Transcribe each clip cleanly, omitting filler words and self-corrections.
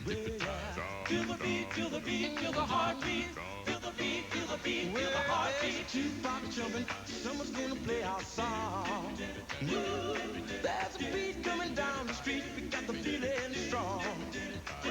Feel the beat, feel the beat, feel the heartbeat. Feel the beat, feel the beat, feel the heartbeat. Jukebox jumping, someone's gonna play our song. Ooh, there's a beat coming down the street, we got the feeling strong. Look for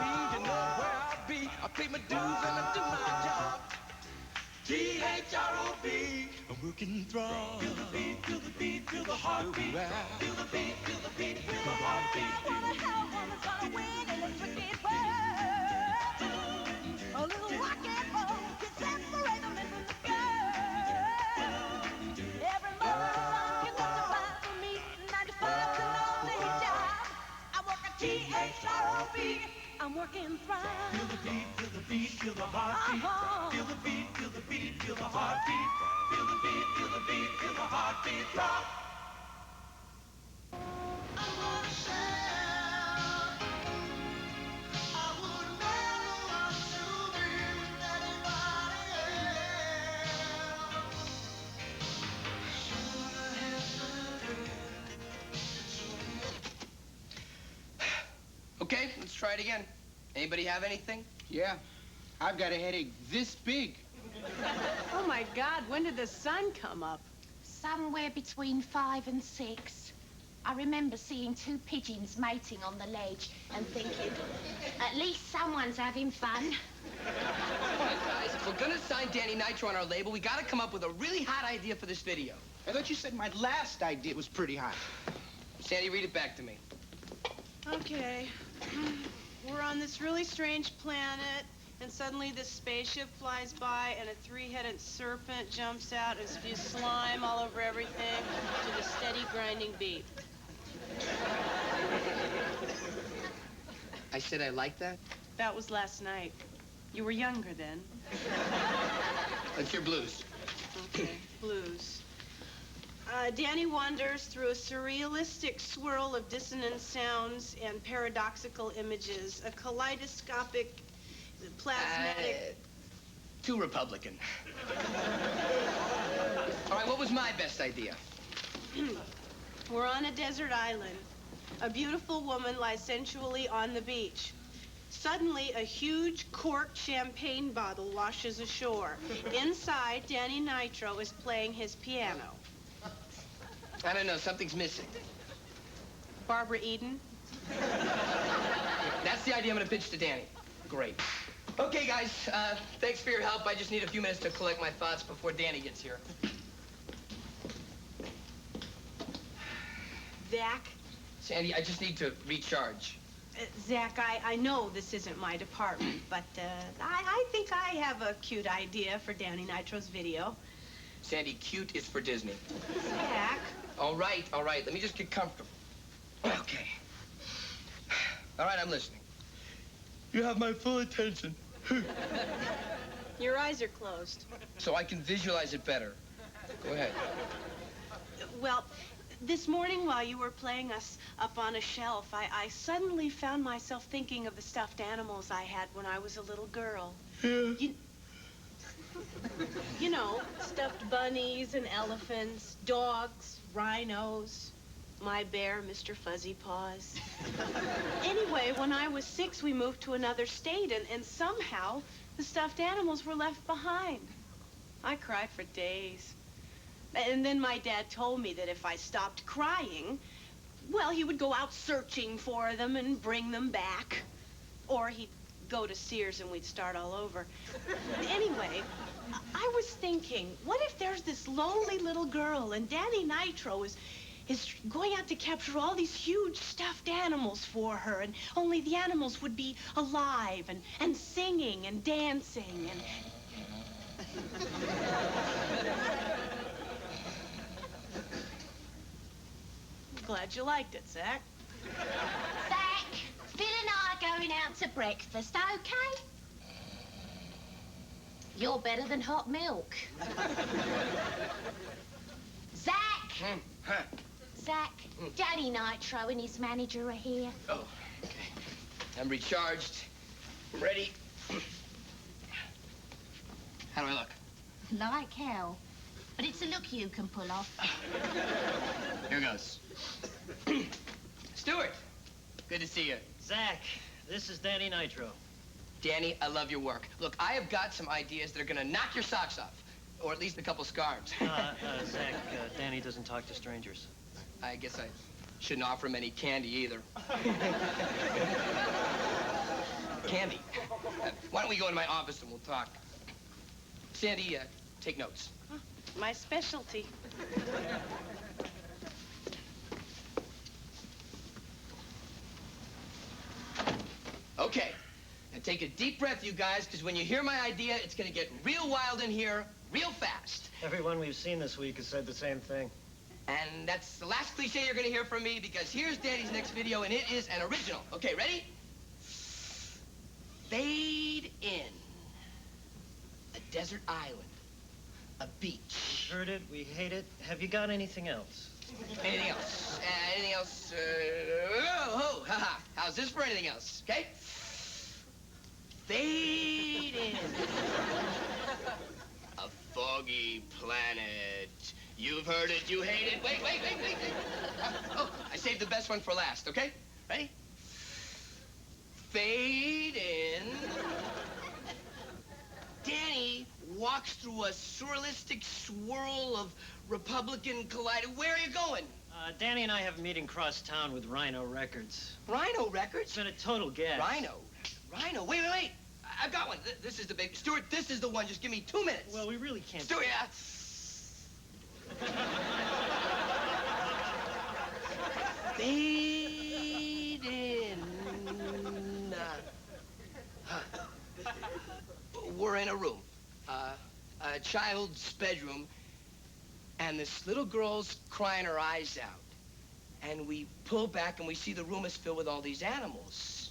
me, you know where I'll be. I pay my dues and I do my job. T-H-R-O-B, I'm working Throb. Feel the beat, feel the beat, feel the heartbeat. Feel the beat, feel the beat, feel the heartbeat. Wanna help, woman's gonna win in this wicked world. A little rock and roll can separate them into the girl. Every mother can testify for me. 9 to 5's a lonely job. I work at T-H-R-O-B. I'm working Throb. Feel the beat, feel the beat, feel the heartbeat. Feel the beat, feel the beat, feel the heartbeat. Feel the beat, feel the beat, feel the heartbeat. Throb. I wanna shout. I would never want to be with anybody else. Should I have Okay, let's try it again. Anybody have anything? Yeah, I've got a headache this big. Oh, my God, when did the sun come up? Somewhere between 5 and 6. I remember seeing 2 pigeons mating on the ledge and thinking, at least someone's having fun. Come on, guys. If we're gonna sign Danny Nitro on our label, we gotta come up with a really hot idea for this video. I thought you said my last idea was pretty hot. Sandy, read it back to me. Okay. We're on this really strange planet, and suddenly this spaceship flies by, and a 3-headed serpent jumps out and spews slime all over everything to the steady grinding beat. I said I like that? That was last night. You were younger then. Let's hear blues. Okay, blues. Danny wanders through a surrealistic swirl of dissonant sounds and paradoxical images, a kaleidoscopic, plasmatic... Too Republican. All right, what was my best idea? We're on a desert island. A beautiful woman lies sensually on the beach. Suddenly, a huge corked champagne bottle washes ashore. Inside, Danny Nitro is playing his piano. I don't know, something's missing. Barbara Eden? That's the idea I'm gonna pitch to Danny. Great. Okay, guys, thanks for your help. I just need a few minutes to collect my thoughts before Danny gets here. Zach? Sandy, I just need to recharge. Zach, I know this isn't my department, but I think I have a cute idea for Danny Nitro's video. Sandy, cute is for Disney. Zach? All right, let me just get comfortable. Okay. All right, I'm listening. You have my full attention. Your eyes are closed. So I can visualize it better. Go ahead. Well, this morning while you were playing us up on a shelf, I suddenly found myself thinking of the stuffed animals I had when I was a little girl. Yeah. You know, stuffed bunnies and elephants, dogs, rhinos, my bear, Mr. Fuzzy Paws. Anyway, when I was 6, we moved to another state, and somehow the stuffed animals were left behind. I cried for days. And then my dad told me that if I stopped crying, well, he would go out searching for them and bring them back. Or he'd go to Sears and we'd start all over. Anyway, I was thinking, what if there's this lonely little girl and Danny Nitro is going out to capture all these huge stuffed animals for her, and only the animals would be alive and singing and dancing and... Glad you liked it, Zach. Zach, Phil and I are going out to breakfast, okay? You're better than hot milk. Zach! Huh? Zach, Danny Nitro and his manager are here. Oh, okay. I'm recharged. Ready. How do I look? Like hell. But it's a look you can pull off. Here goes. Stuart, Good to see you. Zach, this is Danny Nitro. Danny, I love your work. Look, I have got some ideas that are gonna knock your socks off. Or at least a couple scarves. Zach, Danny doesn't talk to strangers. I guess I shouldn't offer him any candy either. Candy? Why don't we go into my office and we'll talk? Sandy, take notes. My specialty. Okay. Now take a deep breath, you guys, because when you hear my idea, it's gonna get real wild in here real fast. Everyone we've seen this week has said the same thing. And that's the last cliche you're gonna hear from me, because here's Danny's next video, and it is an original. Okay, ready? Fade in. A desert island. A beach. We've heard it, we hate it. Have you got anything else? Anything else? Anything else? Haha. How's this for anything else? Okay? Fade in. A foggy planet. You've heard it, you hate it. Wait. Oh, I saved the best one for last, okay? Ready? Fade in. Danny walks through a surrealistic swirl of Republican collide. Where are you going? Danny and I have a meeting cross town with Rhino Records. Rhino It's Records? been a total gas. Rhino. Wait. I've got one. This is the big... Stuart, this is the one. Just give me 2 minutes. Well, we really can't... Stuart, Fade in. We're in a room. A child's bedroom. And this little girl's crying her eyes out. And we pull back and we see the room is filled with all these animals.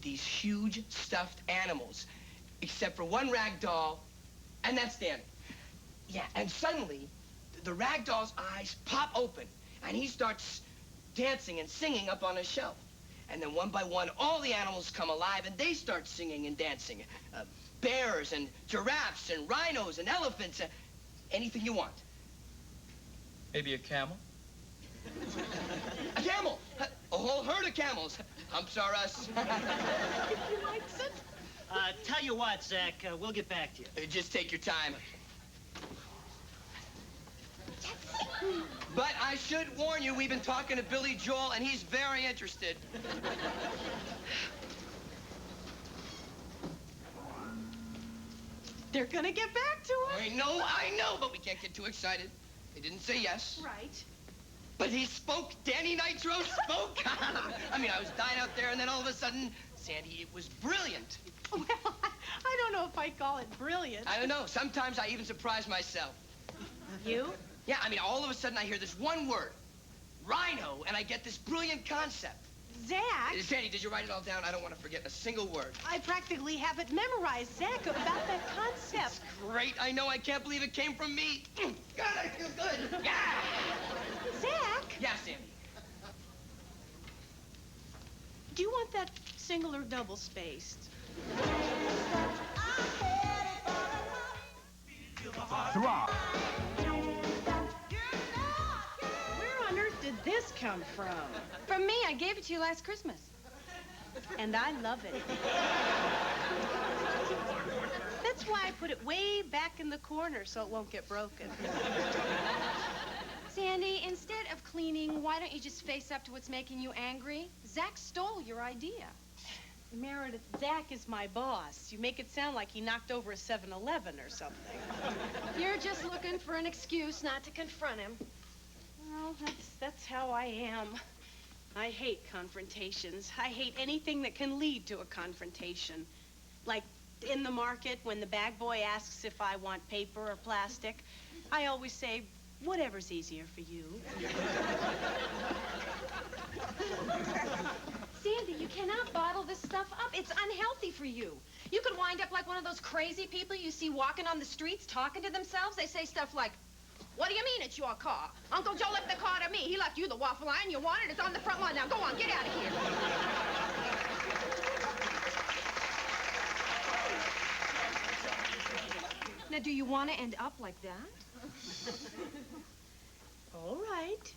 These huge stuffed animals. Except for one rag doll, and that's Danny. Yeah, and suddenly, the rag doll's eyes pop open, and he starts dancing and singing up on a shelf. And then one by one, all the animals come alive, and they start singing and dancing. Bears and giraffes and rhinos and elephants, anything you want. Maybe a camel? A camel! A whole herd of camels. Humps are us. He likes it. Tell you what, Zach, we'll get back to you. Just take your time. But I should warn you, we've been talking to Billy Joel, and he's very interested. They're gonna get back to us. I know, but we can't get too excited. They didn't say yes. Right. But he spoke. Danny Nitro spoke. I mean, I was dying out there, and then all of a sudden, Sandy, it was brilliant. Well, I don't know if I'd call it brilliant. I don't know. Sometimes I even surprise myself. You? Yeah, I mean, all of a sudden I hear this one word, rhino, and I get this brilliant concept. Zach? Sandy, did you write it all down? I don't want to forget a single word. I practically have it memorized, Zach, about that concept. Great. I know. I can't believe it came from me. God, I feel good. Yeah. Zach? Yeah, Sandy. Do you want that single or double spaced? Throb. Where on earth did this come from? From me, I gave it to you last Christmas. And I love it. That's why I put it way back in the corner so it won't get broken. Sandy, instead of cleaning, why don't you just face up to what's making you angry? Zach stole your idea. Meredith, Zach is my boss. You make it sound like he knocked over a 7-Eleven or something. You're just looking for an excuse not to confront him. Well, that's how I am. I hate confrontations. I hate anything that can lead to a confrontation. Like in the market, when the bag boy asks if I want paper or plastic, I always say, whatever's easier for you. Sandy, you cannot bottle this stuff up. It's unhealthy for you. You could wind up like one of those crazy people you see walking on the streets talking to themselves. They say stuff like, what do you mean it's your car? Uncle Joe left the car to me. He left you the waffle iron. You want it? It's on the front lawn. Now go on, get out of here. Now, do you want to end up like that? All right.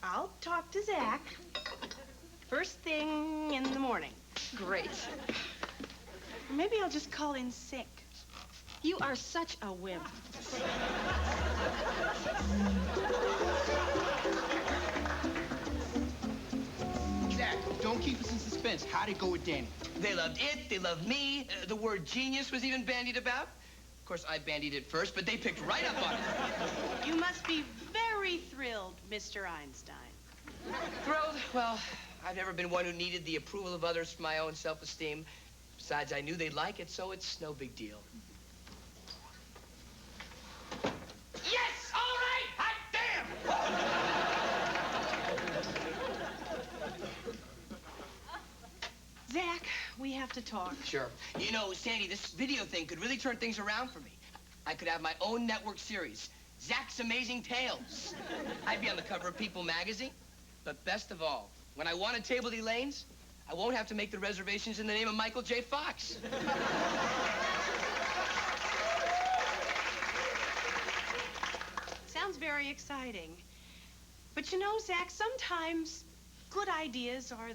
I'll talk to Zach. First thing in the morning. Great. Maybe I'll just call in sick. You are such a wimp. Zach, don't keep us in suspense. How'd it go with Danny? They loved it, they loved me. The word genius was even bandied about. Of course, I bandied it first, but they picked right up on it. You must be very thrilled, Mr. Einstein. Thrilled? Well, I've never been one who needed the approval of others for my own self-esteem. Besides, I knew they'd like it, so it's no big deal. Yes! All right! Hot damn! Zach, we have to talk. Sure. You know, Sandy, this video thing could really turn things around for me. I could have my own network series, Zach's Amazing Tales. I'd be on the cover of People magazine. But best of all, when I want to table the lanes, I won't have to make the reservations in the name of Michael J. Fox. Sounds very exciting. But you know, Zach, sometimes good ideas are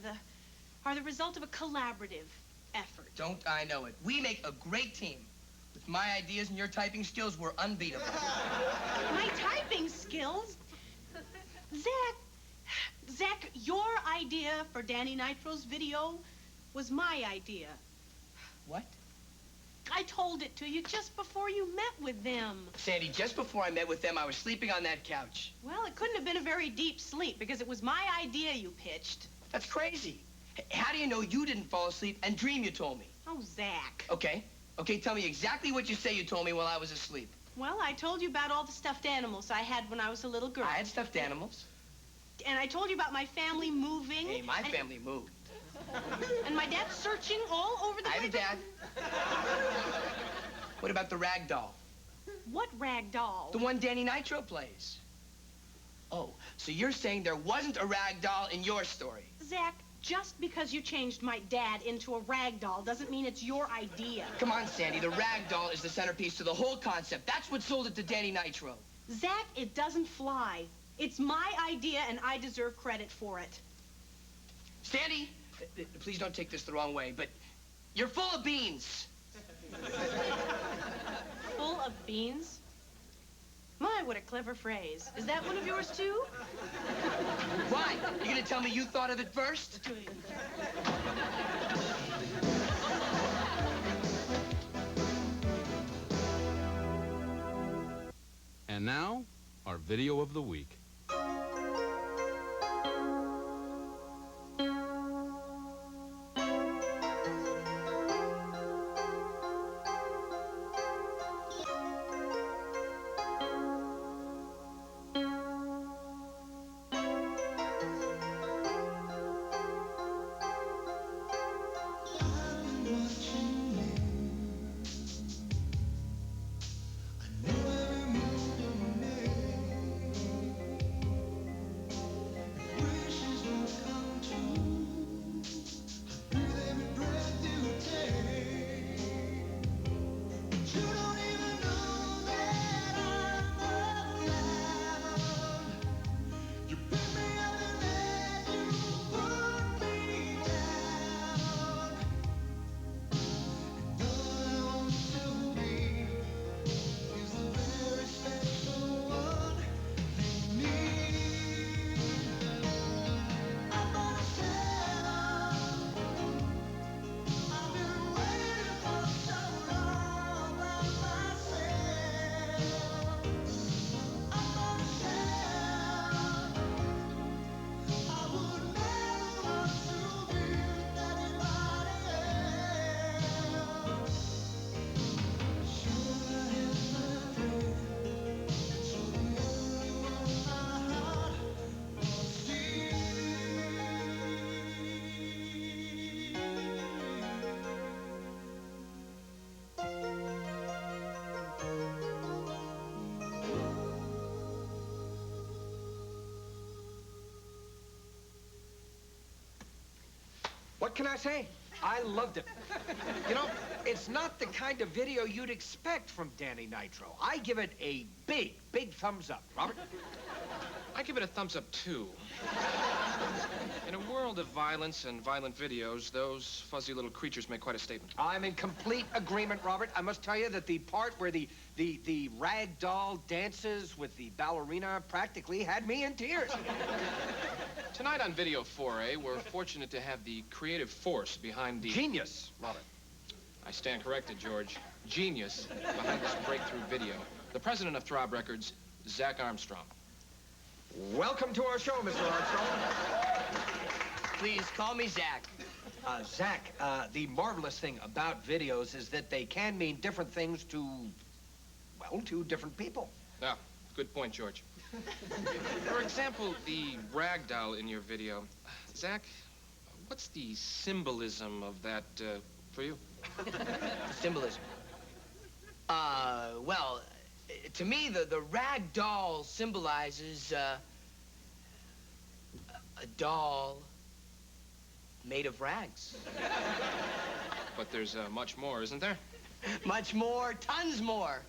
the result of a collaborative effort. Don't I know it? We make a great team. With my ideas and your typing skills, we're unbeatable. My typing skills? Zach, your idea for Danny Nitro's video was my idea. What? I told it to you just before you met with them. Sandy, just before I met with them, I was sleeping on that couch. Well, it couldn't have been a very deep sleep because it was my idea you pitched. That's crazy. How do you know you didn't fall asleep and dream you told me? Oh, Zach. Okay, tell me exactly what you say you told me while I was asleep. Well, I told you about all the stuffed animals I had when I was a little girl. I had stuffed animals. And I told you about my family moving. Hey, my family moved. And my dad searching all over the place. I had a dad. What about the rag doll? What rag doll? The one Danny Nitro plays. Oh, so you're saying there wasn't a rag doll in your story? Zach, just because you changed my dad into a rag doll doesn't mean it's your idea. Come on, Sandy, the rag doll is the centerpiece to the whole concept. That's what sold it to Danny Nitro. Zach, it doesn't fly. It's my idea, and I deserve credit for it. Sandy, please don't take this the wrong way, but you're full of beans. Full of beans? My, what a clever phrase. Is that one of yours, too? Why? You gonna tell me you thought of it first? And now, our video of the week. What can I say? I loved it. You know, it's not the kind of video you'd expect from Danny Nitro. I give it a big, big thumbs up. Robert? I give it a thumbs up, too. In a world of violence and violent videos, those fuzzy little creatures make quite a statement. I'm in complete agreement, Robert. I must tell you that the part where the rag doll dances with the ballerina practically had me in tears. Tonight on Video 4A, we're fortunate to have the creative force behind the... Genius, Robert. I stand corrected, George. Genius behind this breakthrough video. The president of Throb Records, Zach Armstrong. Welcome to our show, Mr. Armstrong. Please call me Zach. Zach, the marvelous thing about videos is that they can mean different things to, well, to different people. Ah, good point, George. For example, the rag doll in your video. Zach, what's the symbolism of that for you? Symbolism. Well, to me, the rag doll symbolizes a doll made of rags. But there's much more, isn't there? Much more, tons more.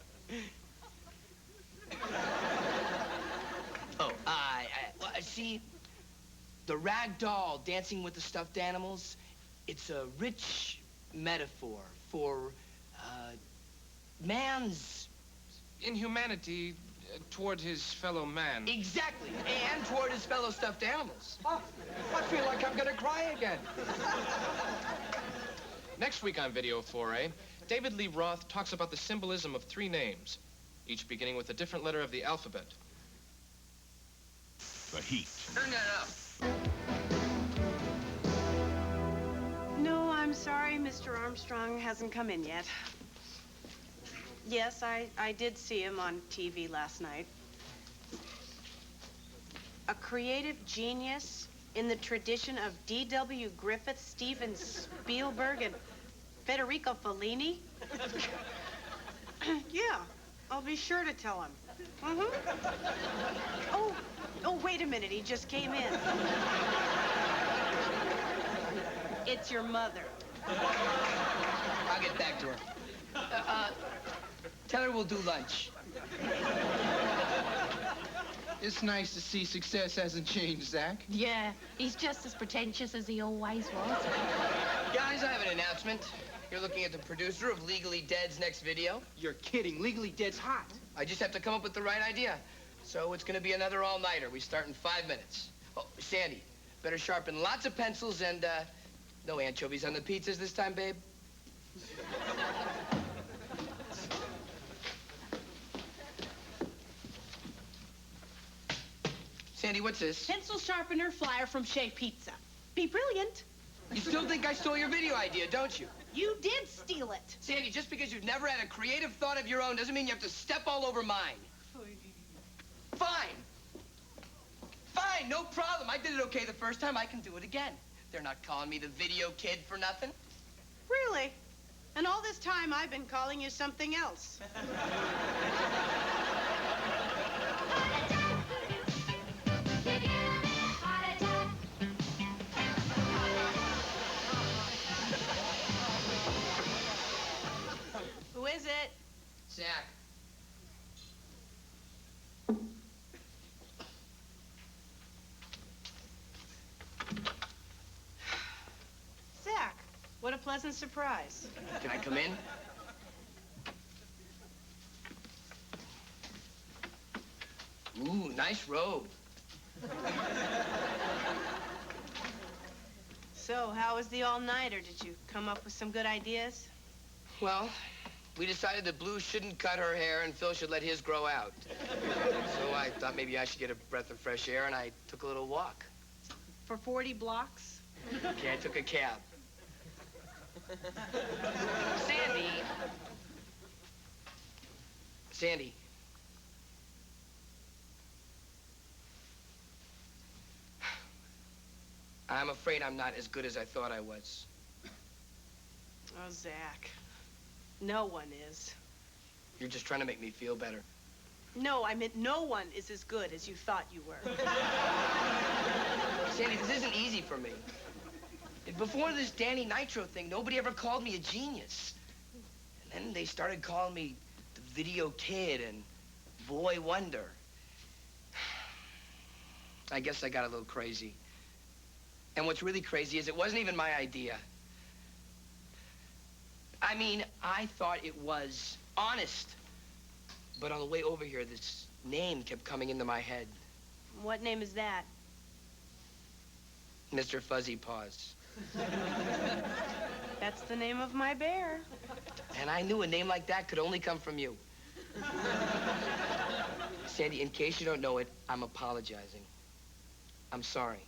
Oh, well, see, the rag doll dancing with the stuffed animals, it's a rich metaphor for man's inhumanity toward his fellow man. Exactly, and toward his fellow stuffed animals. Oh, I feel like I'm gonna cry again. Next week on Video 4A, David Lee Roth talks about the symbolism of 3 names, each beginning with a different letter of the alphabet. The heat. Turn that up. No, I'm sorry, Mr. Armstrong hasn't come in yet. Yes, I did see him on TV last night. A creative genius in the tradition of D.W. Griffith, Steven Spielberg, and Federico Fellini? Yeah, I'll be sure to tell him. Oh, wait a minute, he just came in. It's your mother. I'll get back to her. Tell her we'll do lunch. It's nice to see success hasn't changed, Zach. Yeah, he's just as pretentious as he always was. Guys, I have an announcement. You're looking at the producer of Legally Dead's next video. You're kidding. Legally Dead's hot. I just have to come up with the right idea. So it's gonna be another all-nighter. We start in 5 minutes. Oh, Sandy, better sharpen lots of pencils and, no anchovies on the pizzas this time, babe. Sandy, what's this? Pencil sharpener flyer from Chez Pizza. Be brilliant. You still think I stole your video idea, don't you? You did steal it. Sandy, just because you've never had a creative thought of your own doesn't mean you have to step all over mine. Fine. Fine, no problem. I did it okay the first time. I can do it again. They're not calling me the video kid for nothing. Really? And all this time, I've been calling you something else. Who is it? Zach. Zach, what a pleasant surprise. Can I come in? Ooh, nice robe. So, how was the all-nighter? Did you come up with some good ideas? Well, we decided that Blue shouldn't cut her hair and Phil should let his grow out. So I thought maybe I should get a breath of fresh air, and I took a little walk. For 40 blocks? Okay, I took a cab. Sandy. Sandy. I'm afraid I'm not as good as I thought I was. Oh, Zach. No one is. You're just trying to make me feel better. No, I meant no one is as good as you thought you were. Sandy, this isn't easy for me. Before this Danny Nitro thing, nobody ever called me a genius. And then they started calling me the Video Kid and Boy Wonder. I guess I got a little crazy. And what's really crazy is it wasn't even my idea. I mean, I thought it was honest. But on the way over here, this name kept coming into my head. What name is that? Mr. Fuzzy Paws. That's the name of my bear. And I knew a name like that could only come from you. Sandy, in case you don't know it, I'm apologizing. I'm sorry.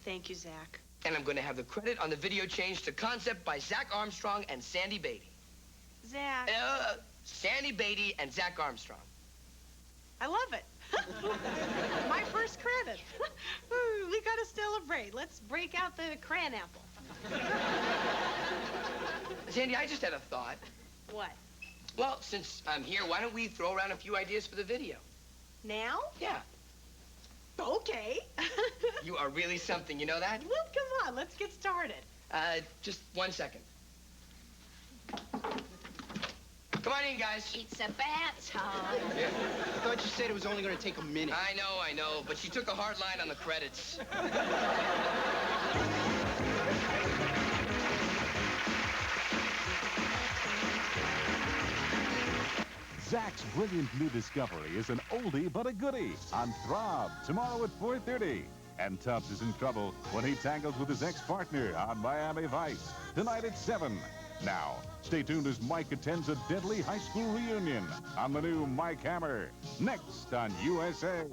Thank you, Zach. And I'm going to have the credit on the video changed to Concept by Zach Armstrong and Sandy Beatty. Zach. Sandy Beatty and Zach Armstrong. I love it. My first credit. We gotta celebrate. Let's break out the crayon apple. Sandy, I just had a thought. What? Well, since I'm here, why don't we throw around a few ideas for the video? Now? Yeah. Okay. You are really something, you know that? Well, come on, let's get started. Just 1 second. Come on in, guys. It's about time. Yeah. I thought you said it was only going to take a minute. I know, but she took a hard line on the credits. Zach's brilliant new discovery is an oldie but a goodie on Throb tomorrow at 4:30. And Tubbs is in trouble when he tangles with his ex-partner on Miami Vice tonight at 7. Now, stay tuned as Mike attends a deadly high school reunion on the new Mike Hammer next on USA.